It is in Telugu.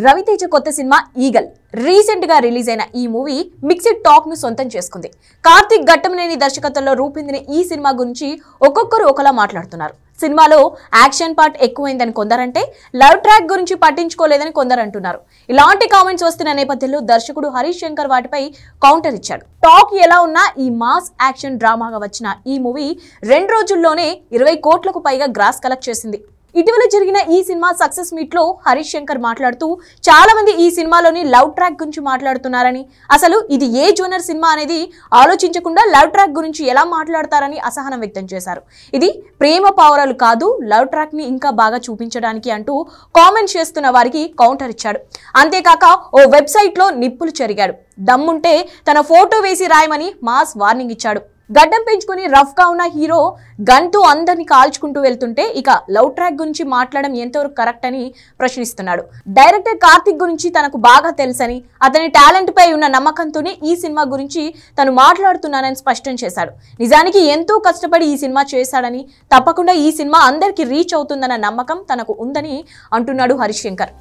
రవితేజ కొత్త సినిమా ఈగల్ రీసెంట్ గా రిలీజ్ అయిన ఈ మూవీ మిక్స్డ్ టాక్ ను సొంతం చేసుకుంది. కార్తిక్ ఘట్టమనేని దర్శకత్వంలో రూపొందిన ఈ సినిమా గురించి ఒక్కొక్కరు ఒకలా మాట్లాడుతున్నారు. సినిమాలో యాక్షన్ పార్ట్ ఎక్కువైందని కొందరంటే, లవ్ ట్రాక్ గురించి పట్టించుకోలేదని కొందరు అంటున్నారు. ఇలాంటి కామెంట్స్ వస్తున్న నేపథ్యంలో దర్శకుడు హరీష్ శంకర్ వాటిపై కౌంటర్ ఇచ్చాడు. టాక్ ఎలా ఉన్నా ఈ మాస్ యాక్షన్ డ్రామాగా వచ్చిన ఈ మూవీ 2 రోజుల్లోనే 20 కోట్లకు పైగా గ్రాస్ కలెక్ట్ చేసింది. ఇటీవల జరిగిన ఈ సినిమా సక్సెస్ మీట్ లో హరీష్ శంకర్ మాట్లాడుతూ, చాలా మంది ఈ సినిమాలోని లవ్ ట్రాక్ గురించి మాట్లాడుతున్నారని, అసలు ఇది ఏ జోనర్ సినిమా అనేది ఆలోచించకుండా లవ్ ట్రాక్ గురించి ఎలా మాట్లాడతారని అసహనం వ్యక్తం చేశారు. ఇది ప్రేమ పావురాలు కాదు, లవ్ ట్రాక్ ని ఇంకా బాగా చూపించడానికి అంటూ కామెంట్ చేస్తున్న వారికి కౌంటర్ ఇచ్చాడు. అంతేకాక ఓ వెబ్సైట్ లో నిప్పులు చెరిగాడు. దమ్ముంటే తన ఫోటో వేసి రాయమని మాస్ వార్నింగ్ ఇచ్చాడు. గడ్డం పెంచుకుని రఫ్ గా ఉన్న హీరో గన్తో అందరిని కాల్చుకుంటూ వెళ్తుంటే ఇక లవ్ ట్రాక్ గురించి మాట్లాడడం ఎంతవరకు కరెక్ట్ అని ప్రశ్నిస్తున్నాడు. డైరెక్టర్ కార్తిక్ గురించి తనకు బాగా తెలుసని, అతని టాలెంట్ పై ఉన్న నమ్మకంతోనే ఈ సినిమా గురించి తను మాట్లాడుతున్నానని స్పష్టం చేశాడు. నిజానికి ఎంతో కష్టపడి ఈ సినిమా చేశాడని, తప్పకుండా ఈ సినిమా అందరికీ రీచ్ అవుతుందన్న నమ్మకం తనకు ఉందని అంటున్నాడు హరీష్ శంకర్.